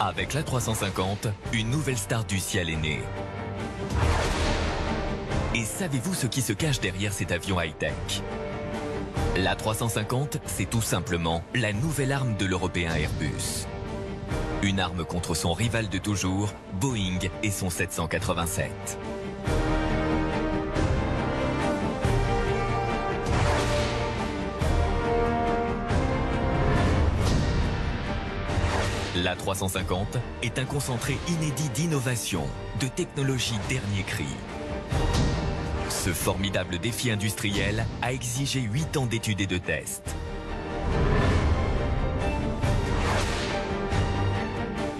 Avec l'A350, une nouvelle star du ciel est née. Et savez-vous ce qui se cache derrière cet avion high-tech? L'A350, c'est tout simplement la nouvelle arme de l'européen Airbus. Une arme contre son rival de toujours, Boeing et son 787. L'A350 est un concentré inédit d'innovation, de technologie dernier cri. Ce formidable défi industriel a exigé 8 ans d'études et de tests.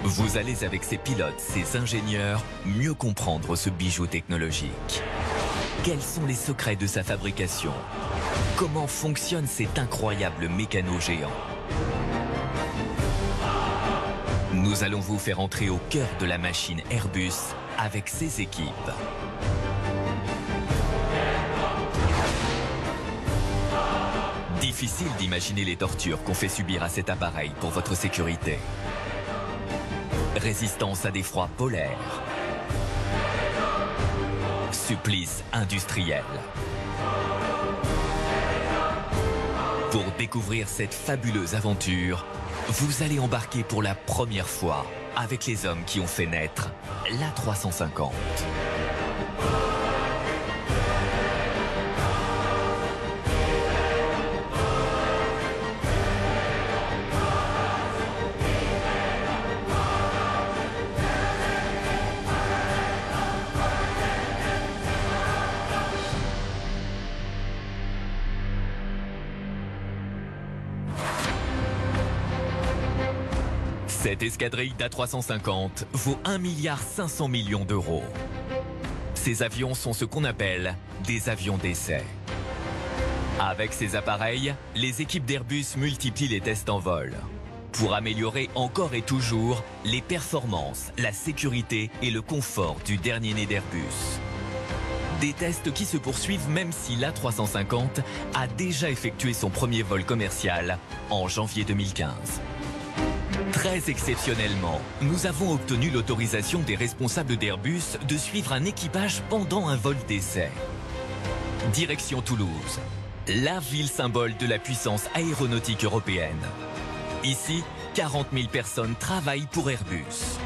Vous allez avec ces pilotes, ces ingénieurs, mieux comprendre ce bijou technologique. Quels sont les secrets de sa fabrication? Comment fonctionne cet incroyable mécano géant? Nous allons vous faire entrer au cœur de la machine Airbus avec ses équipes. Difficile d'imaginer les tortures qu'on fait subir à cet appareil pour votre sécurité. Résistance à des froids polaires. Supplice industriel. Pour découvrir cette fabuleuse aventure, vous allez embarquer pour la première fois avec les hommes qui ont fait naître l'A350. Cette escadrille d'A350 vaut 1,5 milliard d'euros. Ces avions sont ce qu'on appelle des avions d'essai. Avec ces appareils, les équipes d'Airbus multiplient les tests en vol pour améliorer encore et toujours les performances, la sécurité et le confort du dernier né d'Airbus. Des tests qui se poursuivent même si l'A350 a déjà effectué son premier vol commercial en janvier 2015. Très exceptionnellement, nous avons obtenu l'autorisation des responsables d'Airbus de suivre un équipage pendant un vol d'essai. Direction Toulouse, la ville symbole de la puissance aéronautique européenne. Ici, 40 000 personnes travaillent pour Airbus.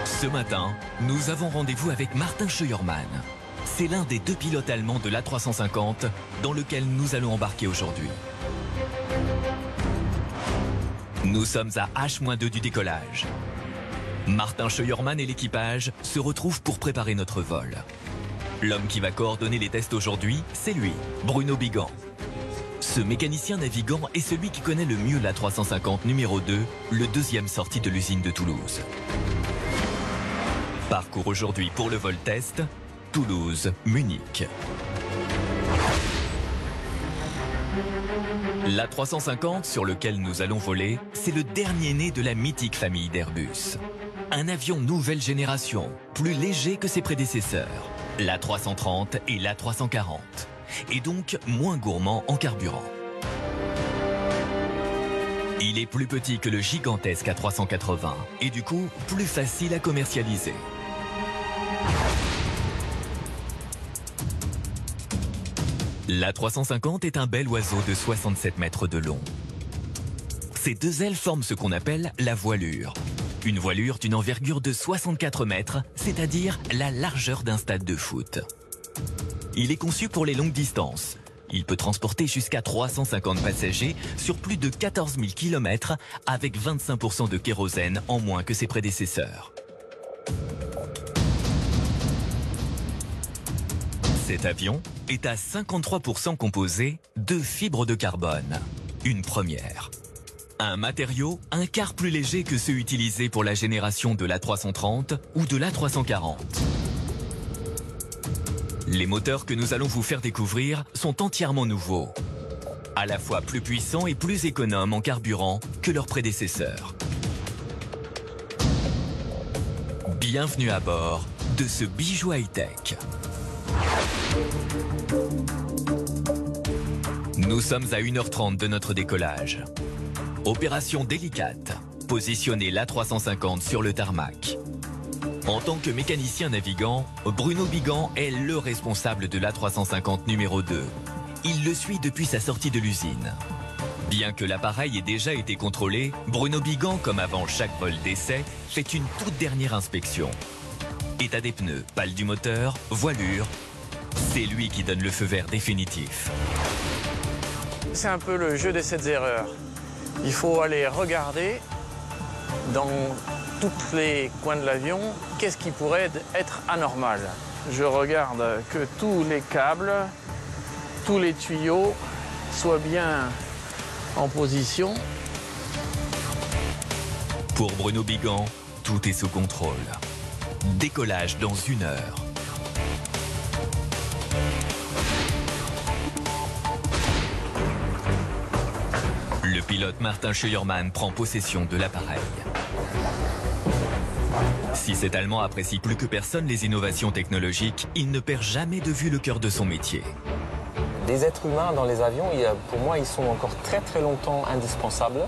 Ce matin, nous avons rendez-vous avec Martin Scheuermann. C'est l'un des 2 pilotes allemands de l'A350 dans lequel nous allons embarquer aujourd'hui. Nous sommes à H-2 du décollage. Martin Scheuermann et l'équipage se retrouvent pour préparer notre vol. L'homme qui va coordonner les tests aujourd'hui, c'est lui, Bruno Bigan. Ce mécanicien navigant est celui qui connaît le mieux l'A350 numéro 2, le deuxième sorti de l'usine de Toulouse. Parcours aujourd'hui pour le vol test, Toulouse-Munich. L'A350 sur lequel nous allons voler, c'est le dernier né de la mythique famille d'Airbus. Un avion nouvelle génération, plus léger que ses prédécesseurs, l'A330 et l'A340, et donc moins gourmand en carburant. Il est plus petit que le gigantesque A380 et du coup plus facile à commercialiser. L'A350 est un bel oiseau de 67 mètres de long. Ses 2 ailes forment ce qu'on appelle la voilure. Une voilure d'une envergure de 64 mètres, c'est-à-dire la largeur d'un stade de foot. Il est conçu pour les longues distances. Il peut transporter jusqu'à 350 passagers sur plus de 14 000 km avec 25% de kérosène en moins que ses prédécesseurs. Cet avion est à 53% composé de fibres de carbone. Une première. Un matériau un quart plus léger que ceux utilisés pour la génération de l'A330 ou de l'A340. Les moteurs que nous allons vous faire découvrir sont entièrement nouveaux. À la fois plus puissants et plus économes en carburant que leurs prédécesseurs. Bienvenue à bord de ce bijou high-tech. Nous sommes à 1h30 de notre décollage. Opération délicate, positionner l'A350 sur le tarmac. En tant que mécanicien navigant, Bruno Bigan est le responsable de l'A350 numéro 2. Il le suit depuis sa sortie de l'usine. Bien que l'appareil ait déjà été contrôlé, Bruno Bigan, comme avant chaque vol d'essai, fait une toute dernière inspection. État des pneus, pale du moteur, voilure, c'est lui qui donne le feu vert définitif. C'est un peu le jeu des 7 erreurs. Il faut aller regarder dans tous les coins de l'avion qu'est-ce qui pourrait être anormal. Je regarde que tous les câbles, tous les tuyaux soient bien en position. Pour Bruno Bigan, tout est sous contrôle. Décollage dans 1 heure. Le pilote Martin Scheuermann prend possession de l'appareil. Si cet Allemand apprécie plus que personne les innovations technologiques, il ne perd jamais de vue le cœur de son métier. Les êtres humains dans les avions, pour moi, ils sont encore très très longtemps indispensables.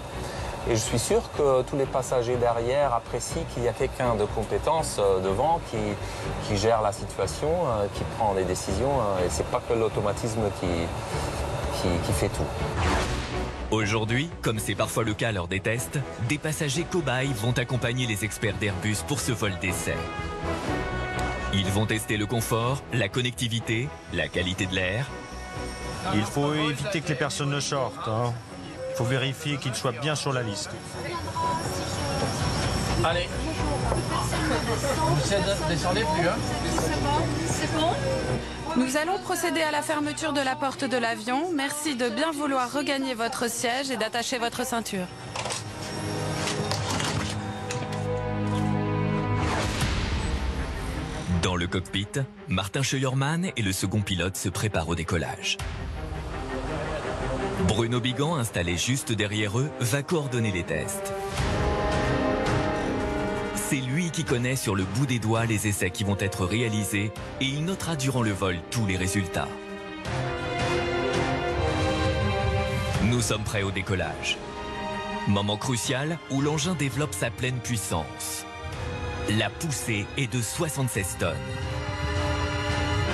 Et je suis sûr que tous les passagers derrière apprécient qu'il y a quelqu'un de compétence devant qui gère la situation, qui prend des décisions. Et c'est pas que l'automatisme qui fait tout. Aujourd'hui, comme c'est parfois le cas lors des tests, des passagers cobayes vont accompagner les experts d'Airbus pour ce vol d'essai. Ils vont tester le confort, la connectivité, la qualité de l'air. Il faut éviter que les personnes ne sortent. Il faut vérifier qu'ils soient bien sur la liste. Allez. Descendez plus, hein. C'est bon. Nous allons procéder à la fermeture de la porte de l'avion. Merci de bien vouloir regagner votre siège et d'attacher votre ceinture. Dans le cockpit, Martin Scheuermann et le second pilote se préparent au décollage. Bruno Bigan, installé juste derrière eux, va coordonner les tests. C'est lui qui connaît sur le bout des doigts les essais qui vont être réalisés et il notera durant le vol tous les résultats. Nous sommes prêts au décollage. Moment crucial où l'engin développe sa pleine puissance. La poussée est de 76 tonnes.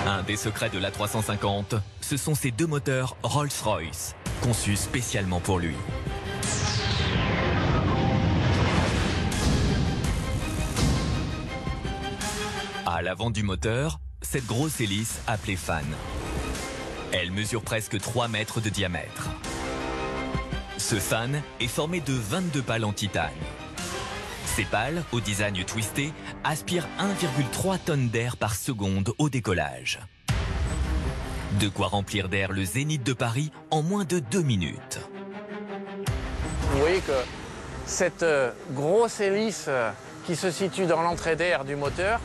Un des secrets de l'A350, ce sont ces 2 moteurs Rolls-Royce, conçus spécialement pour lui. À l'avant du moteur, cette grosse hélice appelée fan. Elle mesure presque 3 mètres de diamètre. Ce fan est formé de 22 pales en titane. Ces pales, au design twisté, aspirent 1,3 tonnes d'air par seconde au décollage. De quoi remplir d'air le Zénith de Paris en moins de 2 minutes. Vous voyez que cette grosse hélice qui se situe dans l'entrée d'air du moteur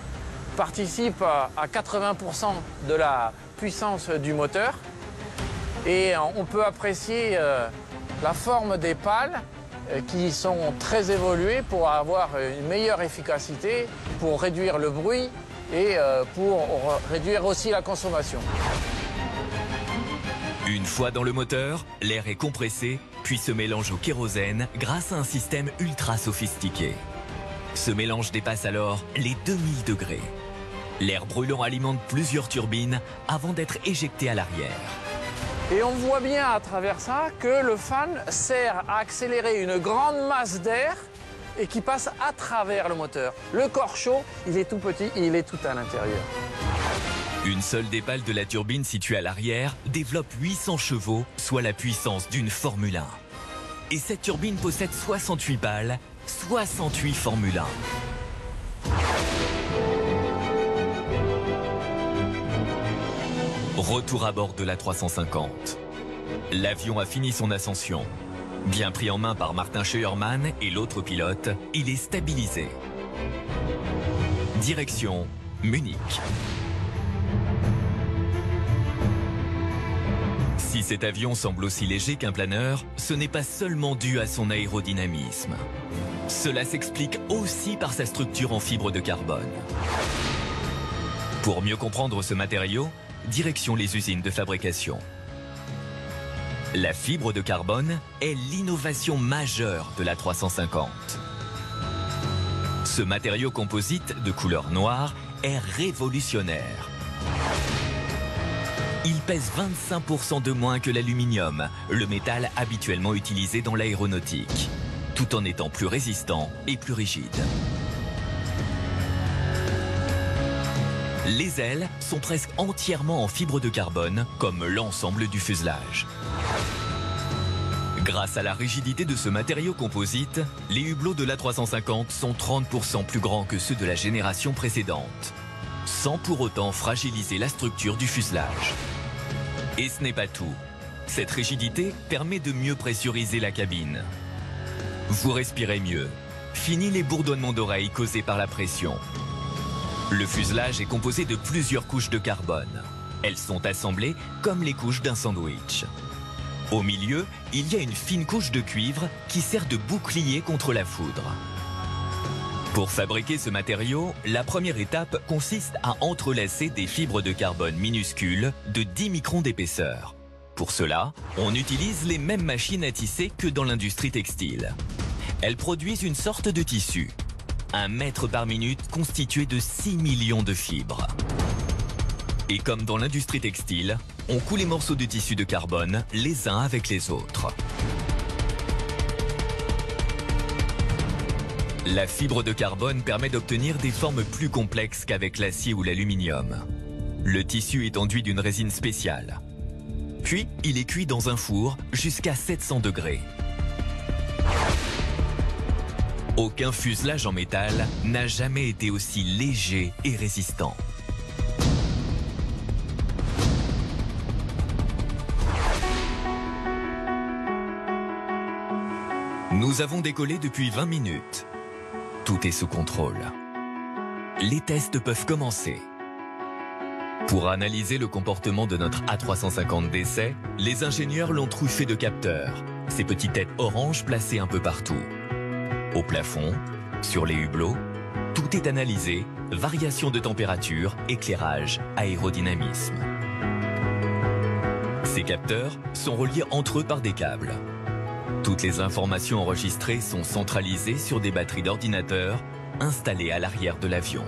participe à 80% de la puissance du moteur. Et on peut apprécier la forme des pales qui sont très évoluées pour avoir une meilleure efficacité, pour réduire le bruit et pour réduire aussi la consommation. Une fois dans le moteur, l'air est compressé, puis se mélange au kérosène grâce à un système ultra sophistiqué. Ce mélange dépasse alors les 2000 degrés. L'air brûlant alimente plusieurs turbines avant d'être éjecté à l'arrière. Et on voit bien à travers ça que le fan sert à accélérer une grande masse d'air et qui passe à travers le moteur. Le corps chaud, il est tout petit et il est tout à l'intérieur. Une seule des pales de la turbine située à l'arrière développe 800 chevaux, soit la puissance d'une Formule 1. Et cette turbine possède 68 pales, 68 Formule 1. Retour à bord de l'A350. L'avion a fini son ascension. Bien pris en main par Martin Scheuermann et l'autre pilote, il est stabilisé. Direction Munich. Si cet avion semble aussi léger qu'un planeur, ce n'est pas seulement dû à son aérodynamisme. Cela s'explique aussi par sa structure en fibre de carbone. Pour mieux comprendre ce matériau, direction les usines de fabrication. La fibre de carbone est l'innovation majeure de l'A350. Ce matériau composite de couleur noire est révolutionnaire. Il pèse 25% de moins que l'aluminium, le métal habituellement utilisé dans l'aéronautique, tout en étant plus résistant et plus rigide. Les ailes sont presque entièrement en fibre de carbone, comme l'ensemble du fuselage. Grâce à la rigidité de ce matériau composite, les hublots de l'A350 sont 30% plus grands que ceux de la génération précédente, sans pour autant fragiliser la structure du fuselage. Et ce n'est pas tout. Cette rigidité permet de mieux pressuriser la cabine. Vous respirez mieux. Fini les bourdonnements d'oreilles causés par la pression. Le fuselage est composé de plusieurs couches de carbone. Elles sont assemblées comme les couches d'un sandwich. Au milieu, il y a une fine couche de cuivre qui sert de bouclier contre la foudre. Pour fabriquer ce matériau, la première étape consiste à entrelacer des fibres de carbone minuscules de 10 microns d'épaisseur. Pour cela, on utilise les mêmes machines à tisser que dans l'industrie textile. Elles produisent une sorte de tissu, 1 mètre par minute constitué de 6 millions de fibres. Et comme dans l'industrie textile, on coud les morceaux de tissu de carbone les uns avec les autres. La fibre de carbone permet d'obtenir des formes plus complexes qu'avec l'acier ou l'aluminium. Le tissu est enduit d'une résine spéciale. Puis, il est cuit dans un four jusqu'à 700 degrés. Aucun fuselage en métal n'a jamais été aussi léger et résistant. Nous avons décollé depuis 20 minutes. Tout est sous contrôle. Les tests peuvent commencer. Pour analyser le comportement de notre A350 d'essai, les ingénieurs l'ont truffé de capteurs, ces petites têtes oranges placées un peu partout. Au plafond, sur les hublots, tout est analysé, variation de température, éclairage, aérodynamisme. Ces capteurs sont reliés entre eux par des câbles. Toutes les informations enregistrées sont centralisées sur des batteries d'ordinateur installées à l'arrière de l'avion.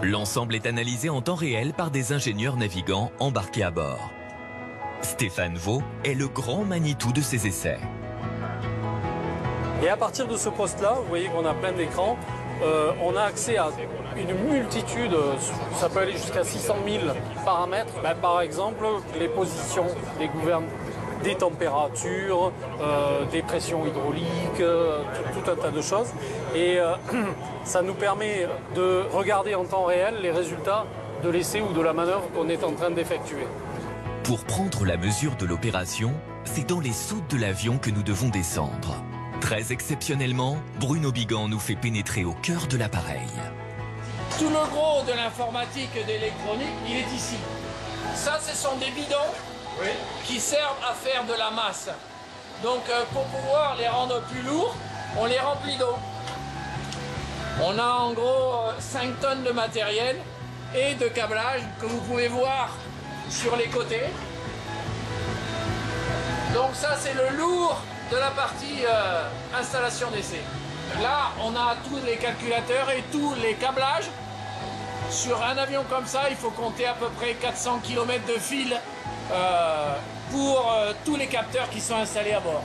L'ensemble est analysé en temps réel par des ingénieurs navigants embarqués à bord. Stéphane Vaux est le grand Manitou de ces essais. Et à partir de ce poste-là, vous voyez qu'on a plein d'écrans, on a accès à une multitude, ça peut aller jusqu'à 600 000 paramètres. Par exemple, les positions, les gouvernes, des températures, des pressions hydrauliques, tout un tas de choses. Et ça nous permet de regarder en temps réel les résultats de l'essai ou de la manœuvre qu'on est en train d'effectuer. Pour prendre la mesure de l'opération, c'est dans les soutes de l'avion que nous devons descendre. Très exceptionnellement, Bruno Bigan nous fait pénétrer au cœur de l'appareil. Tout le gros de l'informatique et de l'électronique, il est ici. Ça, ce sont des bidons qui servent à faire de la masse. Donc, pour pouvoir les rendre plus lourds, on les remplit d'eau. On a en gros 5 tonnes de matériel et de câblage que vous pouvez voir sur les côtés. Donc ça, c'est le lourd de la partie installation d'essai. Là, on a tous les calculateurs et tous les câblages. Sur un avion comme ça, il faut compter à peu près 400 km de fil pour tous les capteurs qui sont installés à bord.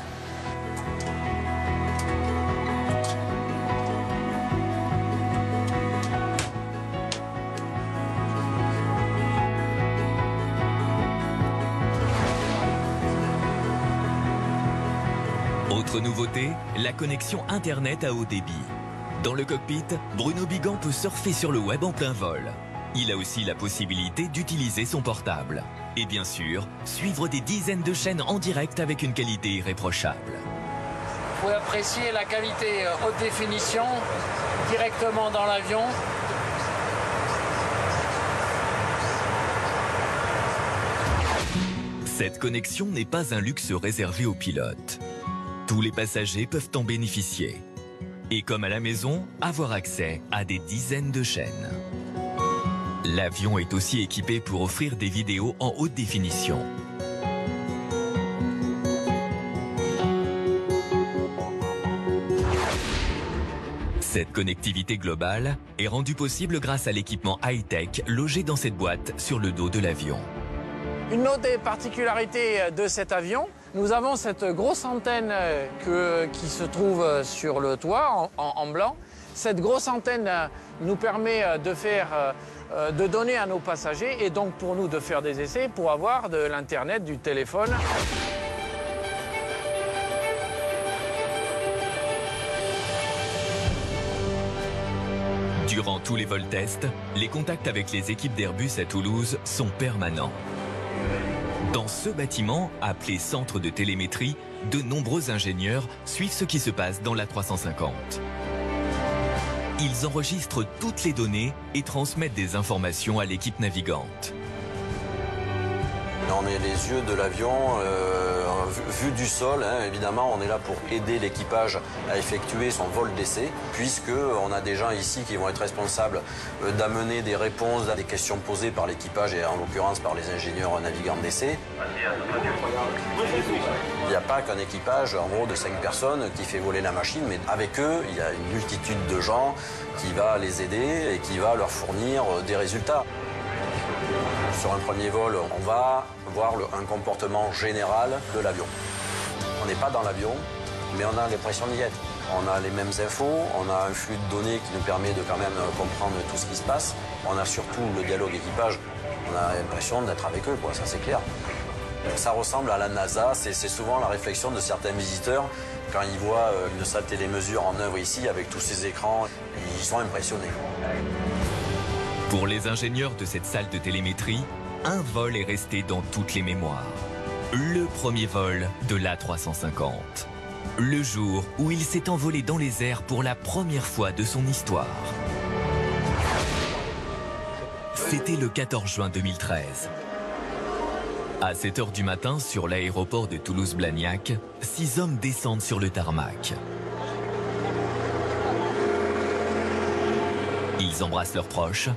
Autre nouveauté, la connexion Internet à haut débit. Dans le cockpit, Bruno Bigan peut surfer sur le web en plein vol. Il a aussi la possibilité d'utiliser son portable. Et bien sûr, suivre des dizaines de chaînes en direct avec une qualité irréprochable. Vous pouvez apprécier la qualité haute définition directement dans l'avion. Cette connexion n'est pas un luxe réservé aux pilotes. Tous les passagers peuvent en bénéficier. Et comme à la maison, avoir accès à des dizaines de chaînes. L'avion est aussi équipé pour offrir des vidéos en haute définition. Cette connectivité globale est rendue possible grâce à l'équipement high-tech logé dans cette boîte sur le dos de l'avion. Une autre des particularités de cet avion, nous avons cette grosse antenne qui se trouve sur le toit en blanc. Cette grosse antenne nous permet de donner à nos passagers et donc pour nous de faire des essais pour avoir de l'internet, du téléphone. Durant tous les vols tests, les contacts avec les équipes d'Airbus à Toulouse sont permanents. Dans ce bâtiment, appelé centre de télémétrie, de nombreux ingénieurs suivent ce qui se passe dans l'A350. Ils enregistrent toutes les données et transmettent des informations à l'équipe navigante. On est les yeux de l'avion, vu du sol, hein, évidemment, on est là pour aider l'équipage à effectuer son vol d'essai, puisqu'on a des gens ici qui vont être responsables d'amener des réponses à des questions posées par l'équipage et en l'occurrence par les ingénieurs navigants d'essai. Il n'y a pas qu'un équipage, en gros, de 5 personnes qui fait voler la machine, mais avec eux, il y a une multitude de gens qui va les aider et qui va leur fournir des résultats. Sur un premier vol, on va voir un comportement général de l'avion. On n'est pas dans l'avion, mais on a l'impression d'y être. On a les mêmes infos, on a un flux de données qui nous permet de quand même comprendre tout ce qui se passe. On a surtout le dialogue équipage. On a l'impression d'être avec eux, quoi, ça c'est clair. Ça ressemble à la NASA, c'est souvent la réflexion de certains visiteurs. Quand ils voient une salle télémesure en œuvre ici, avec tous ces écrans, ils sont impressionnés. Pour les ingénieurs de cette salle de télémétrie, un vol est resté dans toutes les mémoires. Le premier vol de l'A350. Le jour où il s'est envolé dans les airs pour la première fois de son histoire. C'était le 14 juin 2013. À 7 h du matin, sur l'aéroport de Toulouse-Blagnac, 6 hommes descendent sur le tarmac. Ils embrassent leurs proches,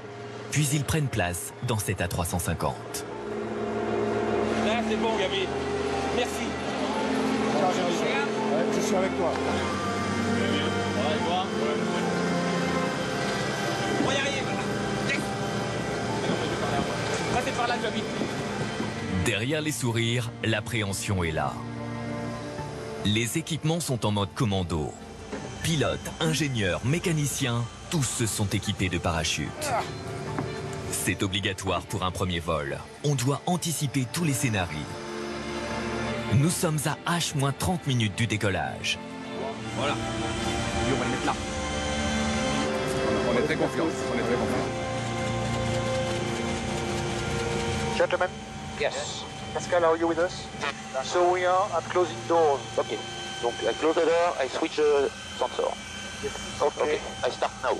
puis ils prennent place dans cette A350. Là, c'est bon, Gabi. Merci. Je suis avec toi. On y arrive. Passez par là, Gabi. Derrière les sourires, l'appréhension est là. Les équipements sont en mode commando. Pilotes, ingénieurs, mécaniciens, tous se sont équipés de parachutes. C'est obligatoire pour un premier vol. On doit anticiper tous les scénarios. Nous sommes à H-30 minutes du décollage. Voilà. Et on va le mettre là. On est très confiants. On est très confiants. Gentlemen? Yes. Pascal, are you with us? So we are at closing doors. Okay. Donc, I close the door, I switch the sensor. Yes. Okay. I start now.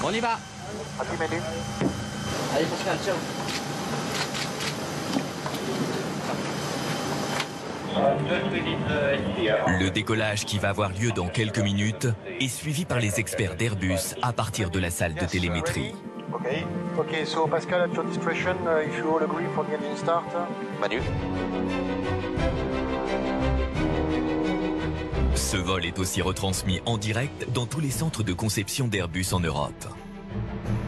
On y va. À 10 minutes. Allez Pascal, ciao. Le décollage qui va avoir lieu dans quelques minutes est suivi par les experts d'Airbus à partir de la salle de télémétrie. Okay, so Pascal, at your discretion, if you all agree for the engine start. Manu. Ce vol est aussi retransmis en direct dans tous les centres de conception d'Airbus en Europe.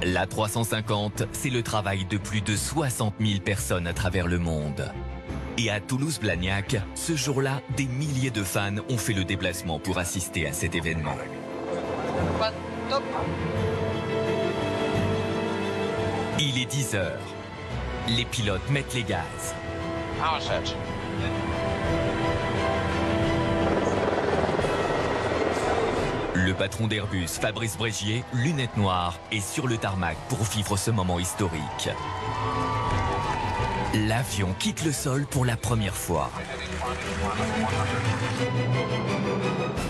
L'A350, c'est le travail de plus de 60 000 personnes à travers le monde. Et à Toulouse-Blagnac, ce jour-là, des milliers de fans ont fait le déplacement pour assister à cet événement. Top. Il est 10 h. Les pilotes mettent les gaz. Le patron d'Airbus, Fabrice Brégier, lunettes noires, est sur le tarmac pour vivre ce moment historique. L'avion quitte le sol pour la première fois.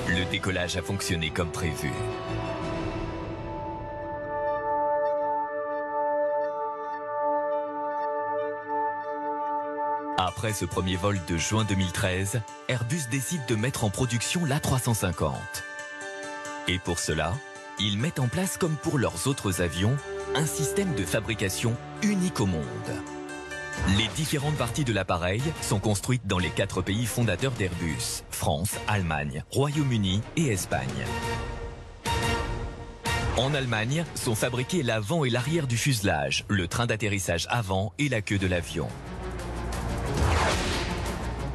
Le décollage a fonctionné comme prévu. Après ce premier vol de juin 2013, Airbus décide de mettre en production l'A350. Et pour cela, ils mettent en place, comme pour leurs autres avions, un système de fabrication unique au monde. Les différentes parties de l'appareil sont construites dans les 4 pays fondateurs d'Airbus: France, Allemagne, Royaume-Uni et Espagne. En Allemagne sont fabriqués l'avant et l'arrière du fuselage, le train d'atterrissage avant et la queue de l'avion.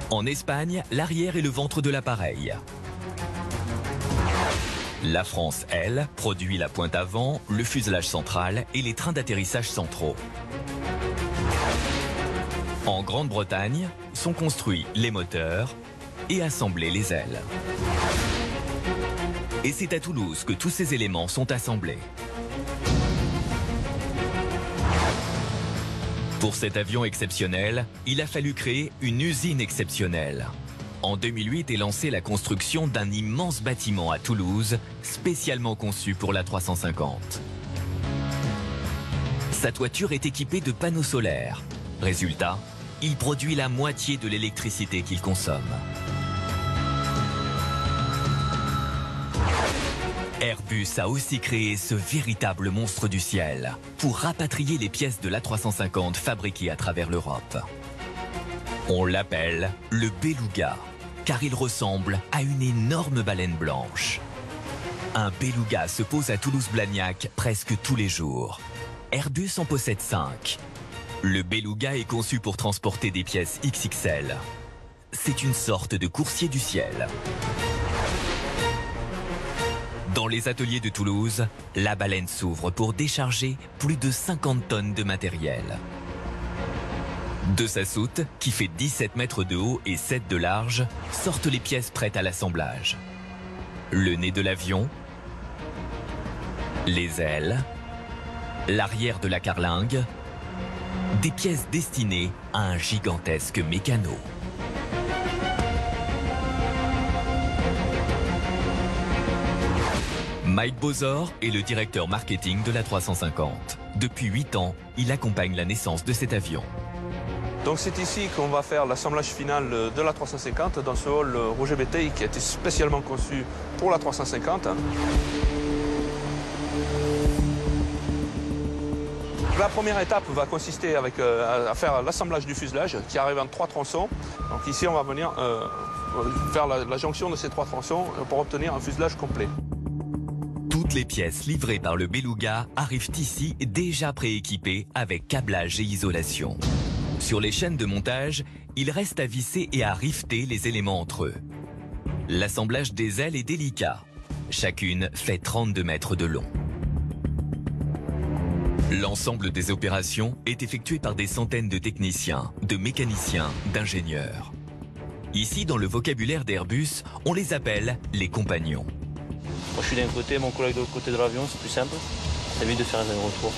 En Espagne, l'arrière et le ventre de l'appareil. La France, elle, produit la pointe avant, le fuselage central et les trains d'atterrissage centraux. En Grande-Bretagne, sont construits les moteurs et assemblés les ailes. Et c'est à Toulouse que tous ces éléments sont assemblés. Pour cet avion exceptionnel, il a fallu créer une usine exceptionnelle. En 2008 est lancée la construction d'un immense bâtiment à Toulouse, spécialement conçu pour l'A350. Sa toiture est équipée de panneaux solaires. Résultat, il produit la moitié de l'électricité qu'il consomme. Airbus a aussi créé ce véritable monstre du ciel pour rapatrier les pièces de l'A350 fabriquées à travers l'Europe. On l'appelle le Beluga, car il ressemble à une énorme baleine blanche. Un Beluga se pose à Toulouse-Blagnac presque tous les jours. Airbus en possède 5. Le Beluga est conçu pour transporter des pièces XXL. C'est une sorte de coursier du ciel. Dans les ateliers de Toulouse, la baleine s'ouvre pour décharger plus de 50 tonnes de matériel. De sa soute, qui fait 17 mètres de haut et 7 de large, sortent les pièces prêtes à l'assemblage. Le nez de l'avion, les ailes, l'arrière de la carlingue, des pièces destinées à un gigantesque mécano. Mike Bozor est le directeur marketing de l'A350. Depuis 8 ans, il accompagne la naissance de cet avion. Donc c'est ici qu'on va faire l'assemblage final de l'A350 dans ce hall Roger Béteille qui a été spécialement conçu pour l'A350. La première étape va consister à faire l'assemblage du fuselage qui arrive en 3 tronçons. Donc ici on va venir faire la jonction de ces 3 tronçons pour obtenir un fuselage complet. Toutes les pièces livrées par le Beluga arrivent ici déjà prééquipées avec câblage et isolation. Sur les chaînes de montage, il reste à visser et à rifter les éléments entre eux. L'assemblage des ailes est délicat. Chacune fait 32 mètres de long. L'ensemble des opérations est effectué par des centaines de techniciens, de mécaniciens, d'ingénieurs. Ici, dans le vocabulaire d'Airbus, on les appelle les compagnons. Moi je suis d'un côté, mon collègue de l'autre côté de l'avion, c'est plus simple. Ça évite de faire un retour.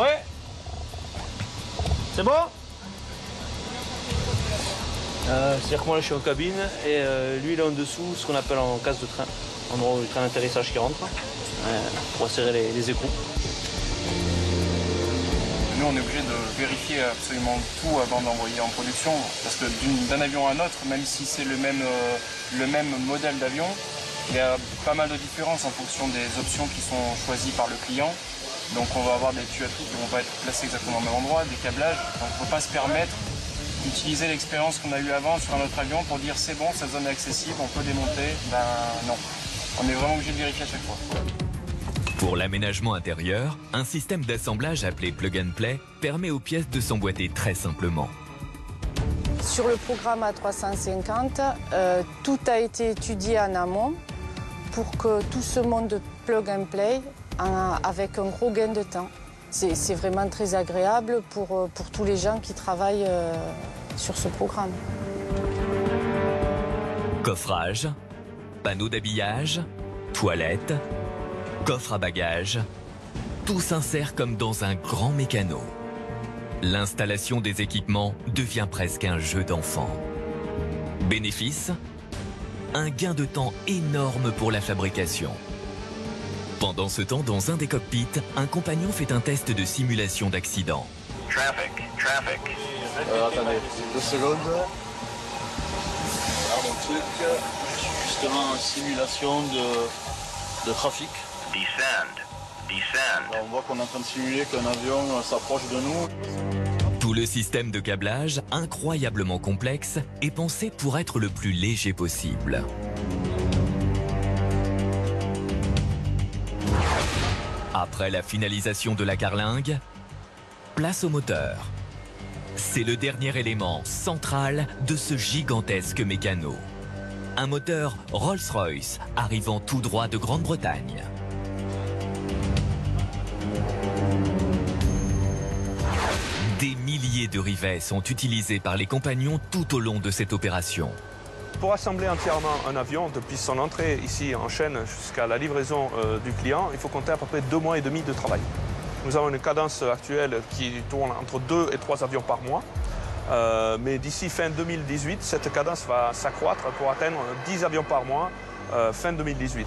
Ouais. C'est bon. C'est-à-dire que moi là, je suis en cabine et lui il est en dessous, ce qu'on appelle en case de train. En haut, le train d'atterrissage qui rentre pour serrer les écrous. Nous on est obligé de vérifier absolument tout avant d'envoyer en production parce que d'un avion à un autre, même si c'est le même modèle d'avion, il y a pas mal de différences en fonction des options qui sont choisies par le client. Donc on va avoir des tuyauteries qui ne vont pas être placées exactement au même endroit, des câblages. Donc il ne faut pas se permettre d'utiliser l'expérience qu'on a eue avant sur un autre avion pour dire c'est bon, cette zone est accessible, on peut démonter. Ben non, on est vraiment obligé de vérifier à chaque fois. Pour l'aménagement intérieur, un système d'assemblage appelé Plug and Play permet aux pièces de s'emboîter très simplement. Sur le programme A350, tout a été étudié en amont pour que tout ce monde de Plug and Play avec un gros gain de temps. C'est vraiment très agréable pour tous les gens qui travaillent sur ce programme. Coffrage, panneaux d'habillage, toilettes, coffre à bagages, tout s'insère comme dans un grand mécano. L'installation des équipements devient presque un jeu d'enfant. Bénéfice ? Un gain de temps énorme pour la fabrication. Pendant ce temps, dans un des cockpits, un compagnon fait un test de simulation d'accident. Traffic. Attendez, 2 secondes. Alors mon truc, juste justement une simulation de trafic. Là, on voit qu'on est en train de simuler qu'un avion s'approche de nous. Tout le système de câblage, incroyablement complexe, est pensé pour être le plus léger possible. Après la finalisation de la carlingue, place au moteur. C'est le dernier élément central de ce gigantesque mécano. Un moteur Rolls-Royce arrivant tout droit de Grande-Bretagne. Des milliers de rivets sont utilisés par les compagnons tout au long de cette opération. Pour assembler entièrement un avion, depuis son entrée ici en chaîne jusqu'à la livraison du client, il faut compter à peu près 2 mois et demi de travail. Nous avons une cadence actuelle qui tourne entre 2 et 3 avions par mois. Mais d'ici fin 2018, cette cadence va s'accroître pour atteindre 10 avions par mois fin 2018.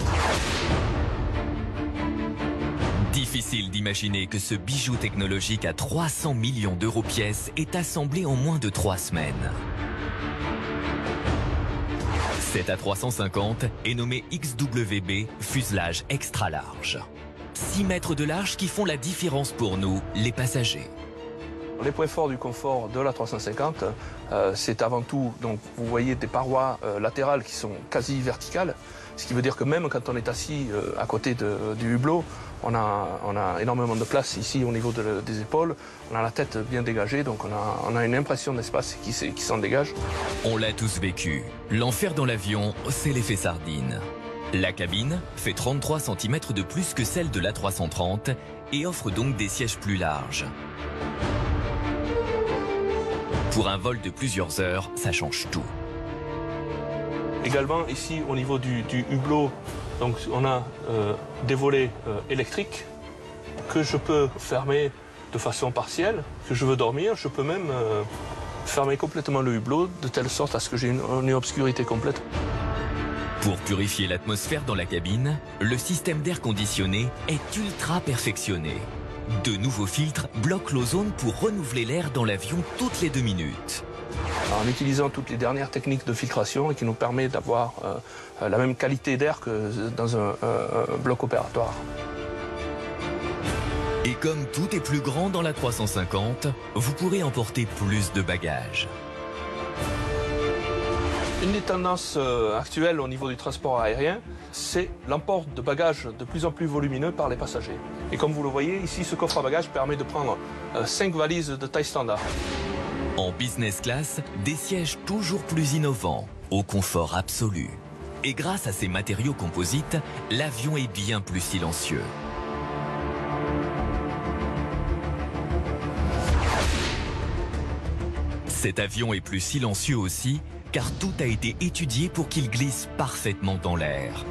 Difficile d'imaginer que ce bijou technologique à 300 millions d'euros pièce est assemblé en moins de 3 semaines. Cet A350 est nommé XWB fuselage extra large. 6 mètres de large qui font la différence pour nous, les passagers. Les points forts du confort de l'A350, c'est avant tout, donc, vous voyez des parois latérales qui sont quasi verticales, ce qui veut dire que même quand on est assis à côté du hublot, on a énormément de place ici au niveau des épaules, on a la tête bien dégagée, donc on a une impression d'espace qui s'en dégage. On l'a tous vécu. L'enfer dans l'avion, c'est l'effet sardine. La cabine fait 33 cm de plus que celle de l'A330 et offre donc des sièges plus larges. Pour un vol de plusieurs heures, ça change tout. Également ici au niveau du hublot, donc on a des volets électriques que je peux fermer de façon partielle. Que je veux dormir, je peux même fermer complètement le hublot de telle sorte à ce que j'ai une obscurité complète. Pour purifier l'atmosphère dans la cabine, le système d'air conditionné est ultra perfectionné. De nouveaux filtres bloquent l'ozone pour renouveler l'air dans l'avion toutes les 2 minutes. En utilisant toutes les dernières techniques de filtration et qui nous permet d'avoir la même qualité d'air que dans un bloc opératoire. Et comme tout est plus grand dans la 350, vous pourrez emporter plus de bagages. Une des tendances actuelles au niveau du transport aérien, c'est l'emport de bagages de plus en plus volumineux par les passagers. Et comme vous le voyez, ici, ce coffre à bagages permet de prendre 5 valises de taille standard. En business class, des sièges toujours plus innovants, au confort absolu. Et grâce à ces matériaux composites, l'avion est bien plus silencieux. Cet avion est plus silencieux aussi, car tout a été étudié pour qu'il glisse parfaitement dans l'air.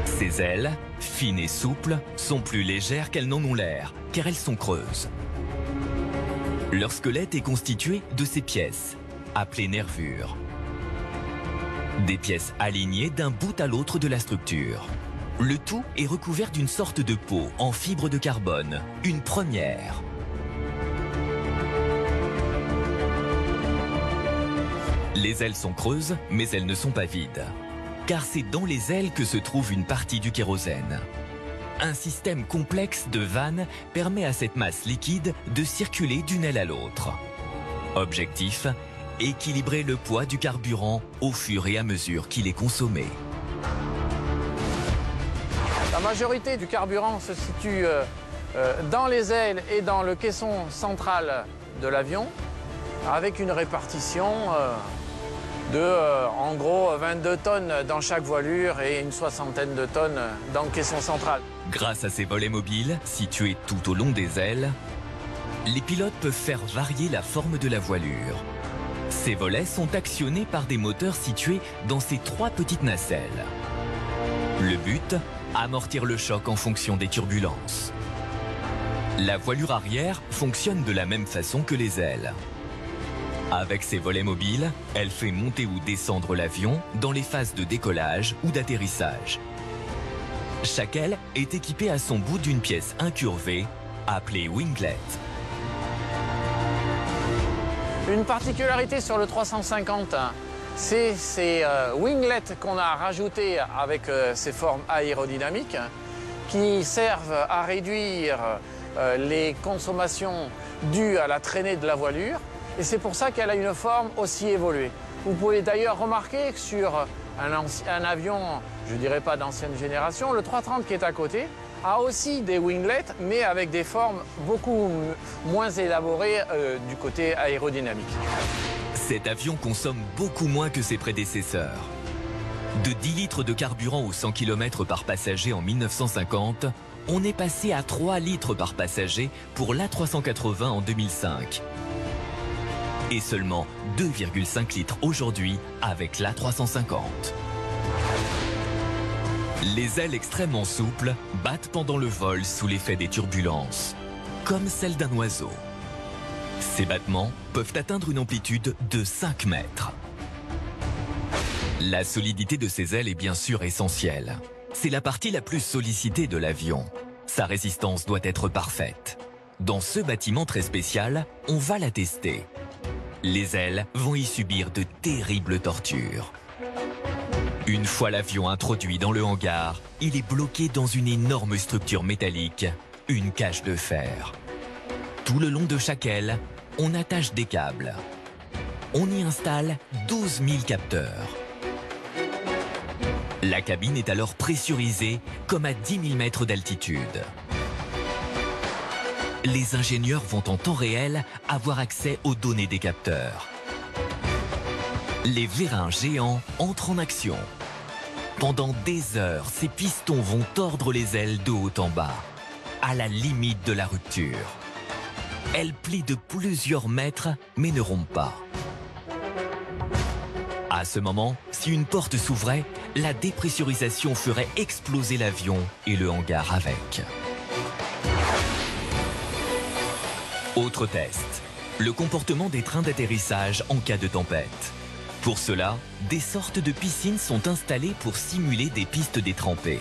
Ses ailes, fines et souples, sont plus légères qu'elles n'en ont l'air, car elles sont creuses. Leur squelette est constitué de ces pièces, appelées nervures. Des pièces alignées d'un bout à l'autre de la structure. Le tout est recouvert d'une sorte de peau en fibre de carbone, une première. Les ailes sont creuses, mais elles ne sont pas vides. Car c'est dans les ailes que se trouve une partie du kérosène. Un système complexe de vannes permet à cette masse liquide de circuler d'une aile à l'autre. Objectif, équilibrer le poids du carburant au fur et à mesure qu'il est consommé. La majorité du carburant se situe dans les ailes et dans le caisson central de l'avion, avec une répartition de, en gros, 22 tonnes dans chaque voilure et une 60aine de tonnes dans le caisson central. Grâce à ces volets mobiles, situés tout au long des ailes, les pilotes peuvent faire varier la forme de la voilure. Ces volets sont actionnés par des moteurs situés dans ces 3 petites nacelles. Le but, amortir le choc en fonction des turbulences. La voilure arrière fonctionne de la même façon que les ailes. Avec ses volets mobiles, elle fait monter ou descendre l'avion dans les phases de décollage ou d'atterrissage. Chaque aile est équipée à son bout d'une pièce incurvée, appelée winglet. Une particularité sur le 350, c'est ces winglets qu'on a rajoutés avec ces formes aérodynamiques qui servent à réduire les consommations dues à la traînée de la voilure. Et c'est pour ça qu'elle a une forme aussi évoluée. Vous pouvez d'ailleurs remarquer que sur un avion, je ne dirais pas d'ancienne génération, le 330 qui est à côté, a aussi des winglets, mais avec des formes beaucoup moins élaborées du côté aérodynamique. Cet avion consomme beaucoup moins que ses prédécesseurs. De 10 litres de carburant aux 100 km par passager en 1950, on est passé à 3 litres par passager pour l'A380 en 2005. Et seulement 2,5 litres aujourd'hui avec l'A350. Les ailes extrêmement souples battent pendant le vol sous l'effet des turbulences, comme celle d'un oiseau. Ces battements peuvent atteindre une amplitude de 5 mètres. La solidité de ces ailes est bien sûr essentielle. C'est la partie la plus sollicitée de l'avion. Sa résistance doit être parfaite. Dans ce bâtiment très spécial, on va la tester. Les ailes vont y subir de terribles tortures. Une fois l'avion introduit dans le hangar, il est bloqué dans une énorme structure métallique, une cage de fer. Tout le long de chaque aile, on attache des câbles. On y installe 12 000 capteurs. La cabine est alors pressurisée comme à 10 000 mètres d'altitude. Les ingénieurs vont en temps réel avoir accès aux données des capteurs. Les vérins géants entrent en action. Pendant des heures, ces pistons vont tordre les ailes de haut en bas, à la limite de la rupture. Elles plient de plusieurs mètres, mais ne rompent pas. À ce moment, si une porte s'ouvrait, la dépressurisation ferait exploser l'avion et le hangar avec. Autre test, le comportement des trains d'atterrissage en cas de tempête. Pour cela, des sortes de piscines sont installées pour simuler des pistes détrempées.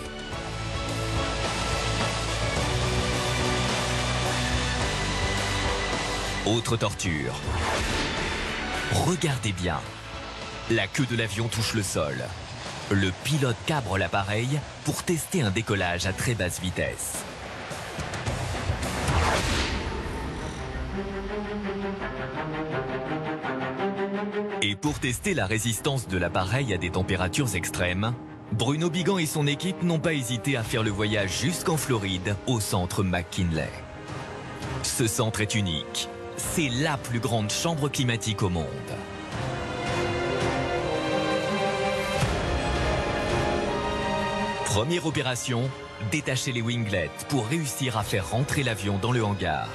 Autre torture. Regardez bien. La queue de l'avion touche le sol. Le pilote cabre l'appareil pour tester un décollage à très basse vitesse. Et pour tester la résistance de l'appareil à des températures extrêmes, Bruno Bigan et son équipe n'ont pas hésité à faire le voyage jusqu'en Floride, au centre McKinley. Ce centre est unique. C'est la plus grande chambre climatique au monde. Première opération, détacher les winglets pour réussir à faire rentrer l'avion dans le hangar.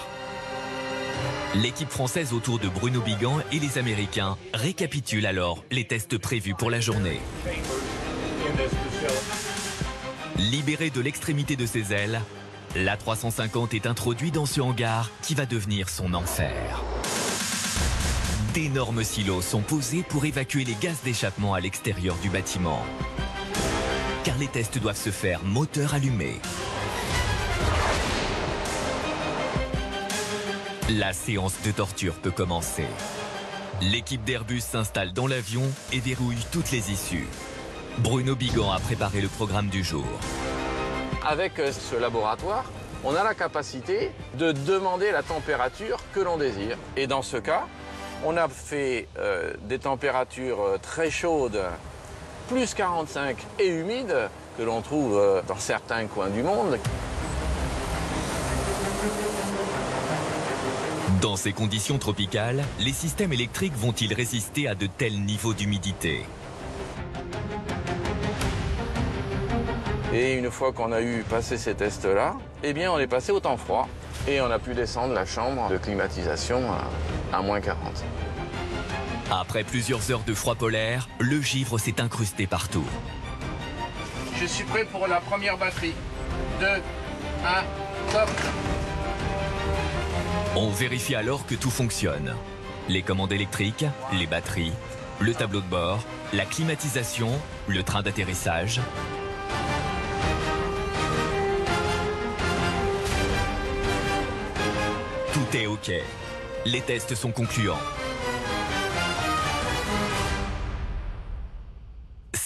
L'équipe française autour de Bruno Bigan et les Américains récapitulent alors les tests prévus pour la journée. Libéré de l'extrémité de ses ailes, l'A350 est introduit dans ce hangar qui va devenir son enfer. D'énormes silos sont posés pour évacuer les gaz d'échappement à l'extérieur du bâtiment. Car les tests doivent se faire moteur allumé. La séance de torture peut commencer. L'équipe d'Airbus s'installe dans l'avion et verrouille toutes les issues. Bruno Bigan a préparé le programme du jour. Avec ce laboratoire, on a la capacité de demander la température que l'on désire. Et dans ce cas, on a fait des températures très chaudes, plus 45 et humides, que l'on trouve dans certains coins du monde. Dans ces conditions tropicales, les systèmes électriques vont-ils résister à de tels niveaux d'humidité? Et une fois qu'on a eu passé ces tests-là, eh bien on est passé au temps froid et on a pu descendre la chambre de climatisation à moins 40. Après plusieurs heures de froid polaire, le givre s'est incrusté partout. Je suis prêt pour la première batterie. 2, 1, top. On vérifie alors que tout fonctionne. Les commandes électriques, les batteries, le tableau de bord, la climatisation, le train d'atterrissage. Tout est OK. Les tests sont concluants.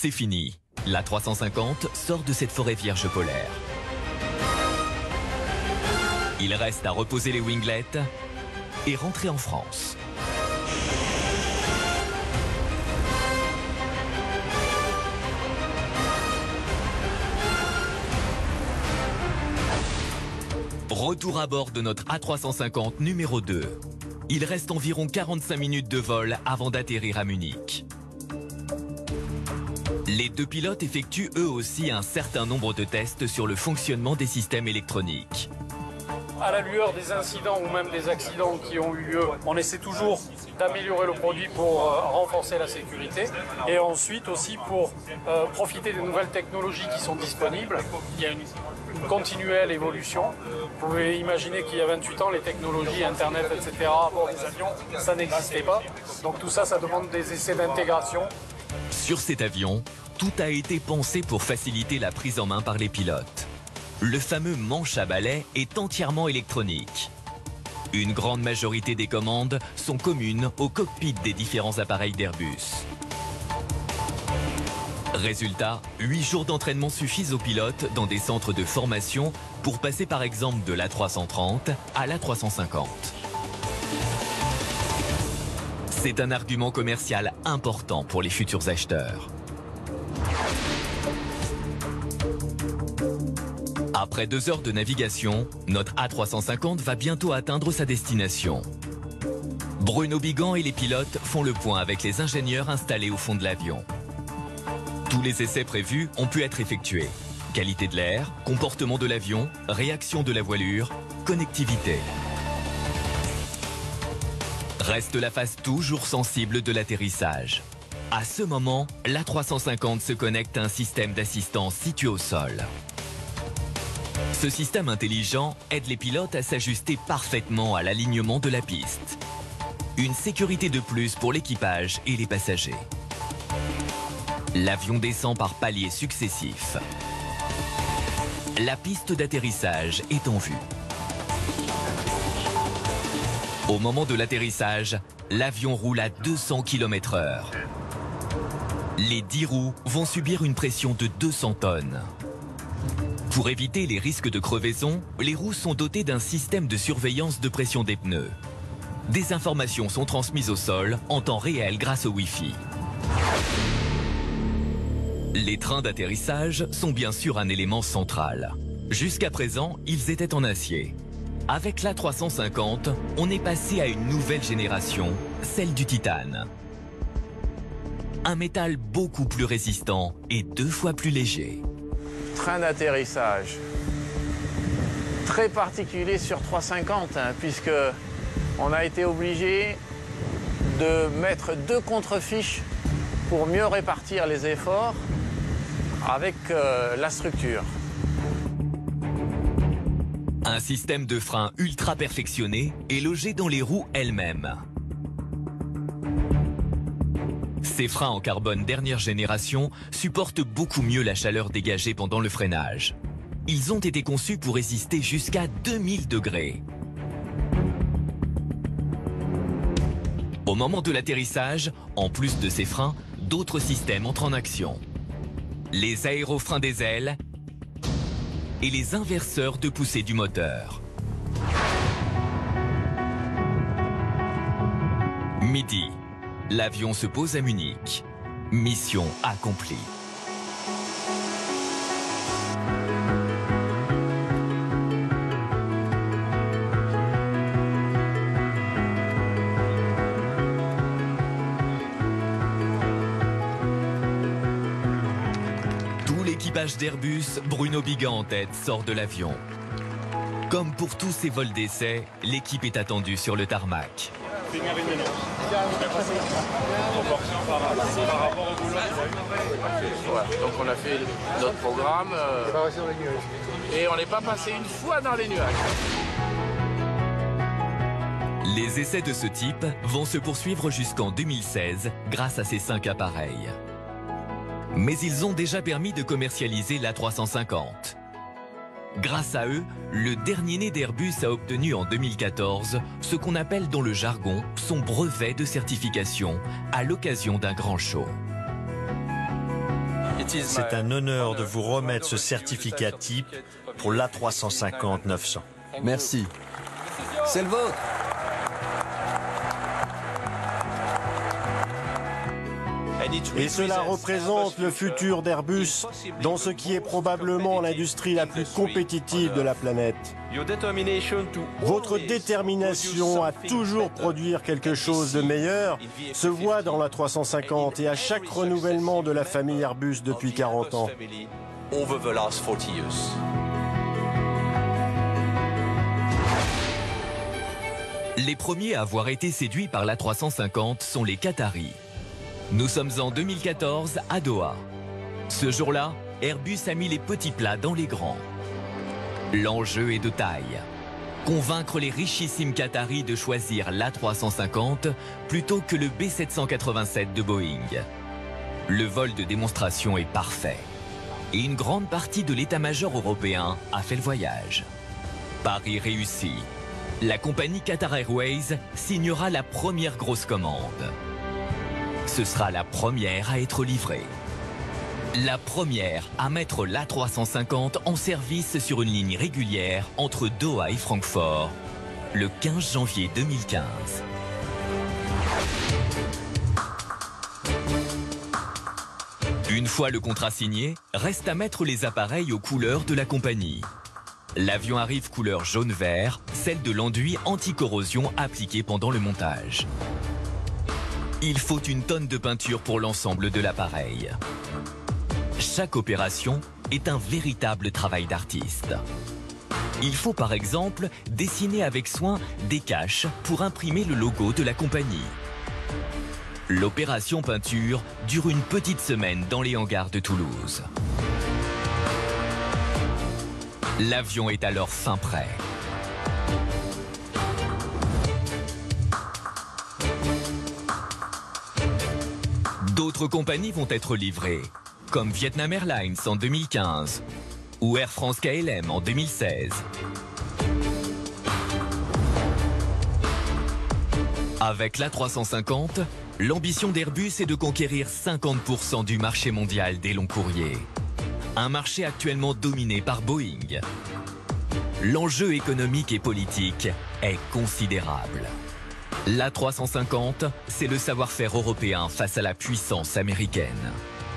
C'est fini. L'A350 sort de cette forêt vierge polaire. Il reste à reposer les winglets et rentrer en France. Retour à bord de notre A350 numéro 2. Il reste environ 45 minutes de vol avant d'atterrir à Munich. Les deux pilotes effectuent eux aussi un certain nombre de tests sur le fonctionnement des systèmes électroniques. À la lueur des incidents ou même des accidents qui ont eu lieu, on essaie toujours d'améliorer le produit pour renforcer la sécurité et ensuite aussi pour profiter des nouvelles technologies qui sont disponibles. Il y a une continuelle évolution. Vous pouvez imaginer qu'il y a 28 ans, les technologies, Internet, etc. à bord des avions, ça n'existait pas. Donc tout ça, ça demande des essais d'intégration. Sur cet avion, tout a été pensé pour faciliter la prise en main par les pilotes. Le fameux manche à balai est entièrement électronique. Une grande majorité des commandes sont communes au cockpit des différents appareils d'Airbus. Résultat, 8 jours d'entraînement suffisent aux pilotes dans des centres de formation pour passer par exemple de l'A330 à l'A350. C'est un argument commercial important pour les futurs acheteurs. Après 2 heures de navigation, notre A350 va bientôt atteindre sa destination. Bruno Bigan et les pilotes font le point avec les ingénieurs installés au fond de l'avion. Tous les essais prévus ont pu être effectués. Qualité de l'air, comportement de l'avion, réaction de la voilure, connectivité. Reste la phase toujours sensible de l'atterrissage. À ce moment, l'A350 se connecte à un système d'assistance situé au sol. Ce système intelligent aide les pilotes à s'ajuster parfaitement à l'alignement de la piste. Une sécurité de plus pour l'équipage et les passagers. L'avion descend par paliers successifs. La piste d'atterrissage est en vue. Au moment de l'atterrissage, l'avion roule à 200 km/h. Les 10 roues vont subir une pression de 200 tonnes. Pour éviter les risques de crevaison, les roues sont dotées d'un système de surveillance de pression des pneus. Des informations sont transmises au sol en temps réel grâce au Wi-Fi. Les trains d'atterrissage sont bien sûr un élément central. Jusqu'à présent, ils étaient en acier. Avec l'A350, on est passé à une nouvelle génération, celle du titane. Un métal beaucoup plus résistant et 2 fois plus léger. Train d'atterrissage très particulier sur 350, puisque on a été obligé de mettre 2 contre-fiches pour mieux répartir les efforts avec la structure. Un système de frein ultra perfectionné est logé dans les roues elles-mêmes. Ces freins en carbone dernière génération supportent beaucoup mieux la chaleur dégagée pendant le freinage. Ils ont été conçus pour résister jusqu'à 2000 degrés. Au moment de l'atterrissage, en plus de ces freins, d'autres systèmes entrent en action. Les aérofreins des ailes et les inverseurs de poussée du moteur. Midi, l'avion se pose à Munich. Mission accomplie. L'équipage d'Airbus, Bruno Bigan en tête, sort de l'avion. Comme pour tous ces vols d'essai, l'équipe est attendue sur le tarmac. Voilà, donc on a fait notre programme et on n'est pas passé une fois dans les nuages. Les essais de ce type vont se poursuivre jusqu'en 2016 grâce à ces 5 appareils. Mais ils ont déjà permis de commercialiser l'A350. Grâce à eux, le dernier né d'Airbus a obtenu en 2014 ce qu'on appelle dans le jargon son brevet de certification à l'occasion d'un grand show. C'est un honneur de vous remettre ce certificat type pour l'A350-900. Merci. C'est le vôtre. Et cela représente le futur d'Airbus dans ce qui est probablement l'industrie la plus compétitive de la planète. Votre détermination à toujours produire quelque chose de meilleur se voit dans la 350 et à chaque renouvellement de la famille Airbus depuis 40 ans. Les premiers à avoir été séduits par l'A350 sont les Qataris. Nous sommes en 2014 à Doha. Ce jour-là, Airbus a mis les petits plats dans les grands. L'enjeu est de taille. Convaincre les richissimes Qataris de choisir l'A350 plutôt que le B787 de Boeing. Le vol de démonstration est parfait. Et une grande partie de l'état-major européen a fait le voyage. Pari réussi. La compagnie Qatar Airways signera la première grosse commande. Ce sera la première à être livrée. La première à mettre l'A350 en service sur une ligne régulière entre Doha et Francfort, le 15 janvier 2015. Une fois le contrat signé, reste à mettre les appareils aux couleurs de la compagnie. L'avion arrive couleur jaune-vert, celle de l'enduit anti-corrosion appliqué pendant le montage. Il faut une tonne de peinture pour l'ensemble de l'appareil. Chaque opération est un véritable travail d'artiste. Il faut par exemple dessiner avec soin des caches pour imprimer le logo de la compagnie. L'opération peinture dure une petite semaine dans les hangars de Toulouse. L'avion est alors fin prêt. D'autres compagnies vont être livrées, comme Vietnam Airlines en 2015 ou Air France KLM en 2016. Avec l'A350, l'ambition d'Airbus est de conquérir 50% du marché mondial des longs courriers. Un marché actuellement dominé par Boeing. L'enjeu économique et politique est considérable. L'A350, c'est le savoir-faire européen face à la puissance américaine.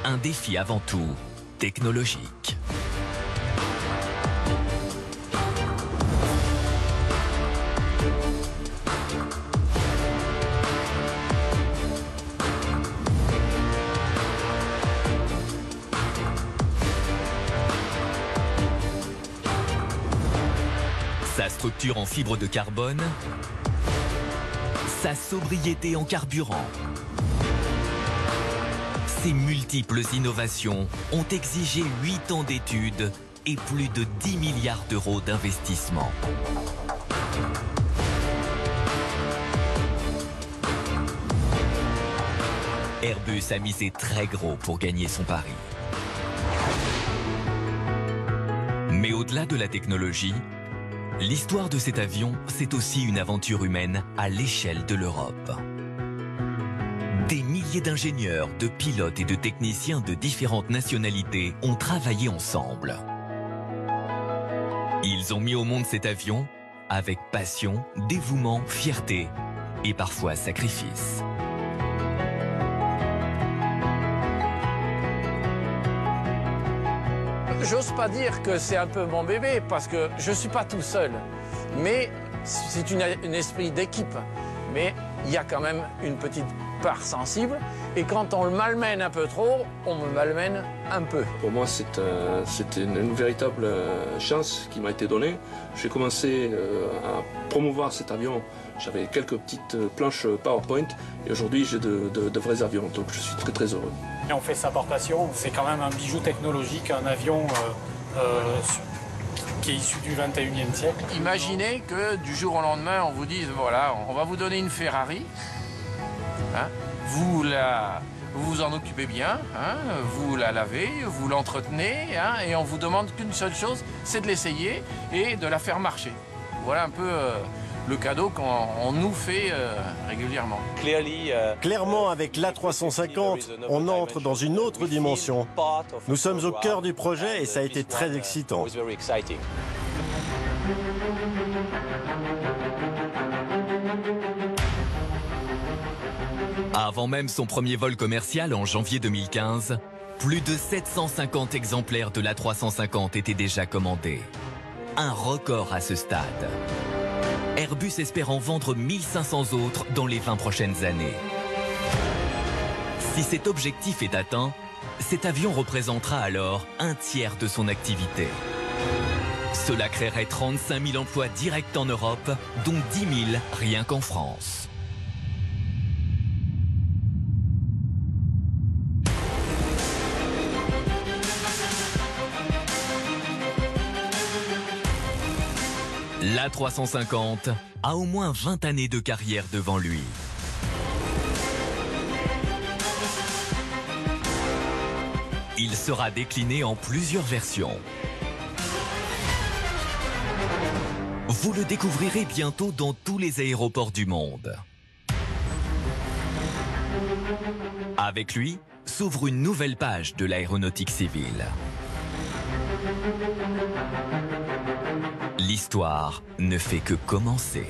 Un défi avant tout technologique. Sa structure en fibre de carbone, sa sobriété en carburant. Ces multiples innovations ont exigé 8 ans d'études et plus de 10 milliards d'euros d'investissement. Airbus a misé très gros pour gagner son pari. Mais au-delà de la technologie, l'histoire de cet avion, c'est aussi une aventure humaine à l'échelle de l'Europe. Des milliers d'ingénieurs, de pilotes et de techniciens de différentes nationalités ont travaillé ensemble. Ils ont mis au monde cet avion avec passion, dévouement, fierté et parfois sacrifice. J'ose pas dire que c'est un peu mon bébé parce que je suis pas tout seul. Mais c'est un esprit d'équipe. Mais il y a quand même une petite part sensible. Et quand on le malmène un peu trop, on me malmène un peu. Pour moi, c'est une véritable chance qui m'a été donnée. J'ai commencé à promouvoir cet avion. J'avais quelques petites planches PowerPoint et aujourd'hui j'ai de vrais avions, donc je suis très très heureux. Et on fait sa portation, c'est quand même un bijou technologique, un avion qui est issu du 21e siècle. Imaginez que du jour au lendemain, on vous dise, voilà, on va vous donner une Ferrari, hein, vous vous en occupez bien, hein, vous la lavez, vous l'entretenez, hein, et on vous demande qu'une seule chose, c'est de l'essayer et de la faire marcher. Voilà un peu le cadeau qu'on nous fait régulièrement. Clairement, avec l'A350, on entre dans une autre dimension. Nous sommes au cœur du projet et ça a été très excitant. Avant même son premier vol commercial en janvier 2015, plus de 750 exemplaires de l'A350 étaient déjà commandés. Un record à ce stade. Airbus espère en vendre 1500 autres dans les 20 prochaines années. Si cet objectif est atteint, cet avion représentera alors un tiers de son activité. Cela créerait 35 000 emplois directs en Europe, dont 10 000 rien qu'en France. L'A350 a au moins 20 années de carrière devant lui. Il sera décliné en plusieurs versions. Vous le découvrirez bientôt dans tous les aéroports du monde. Avec lui, s'ouvre une nouvelle page de l'aéronautique civile. L'histoire ne fait que commencer.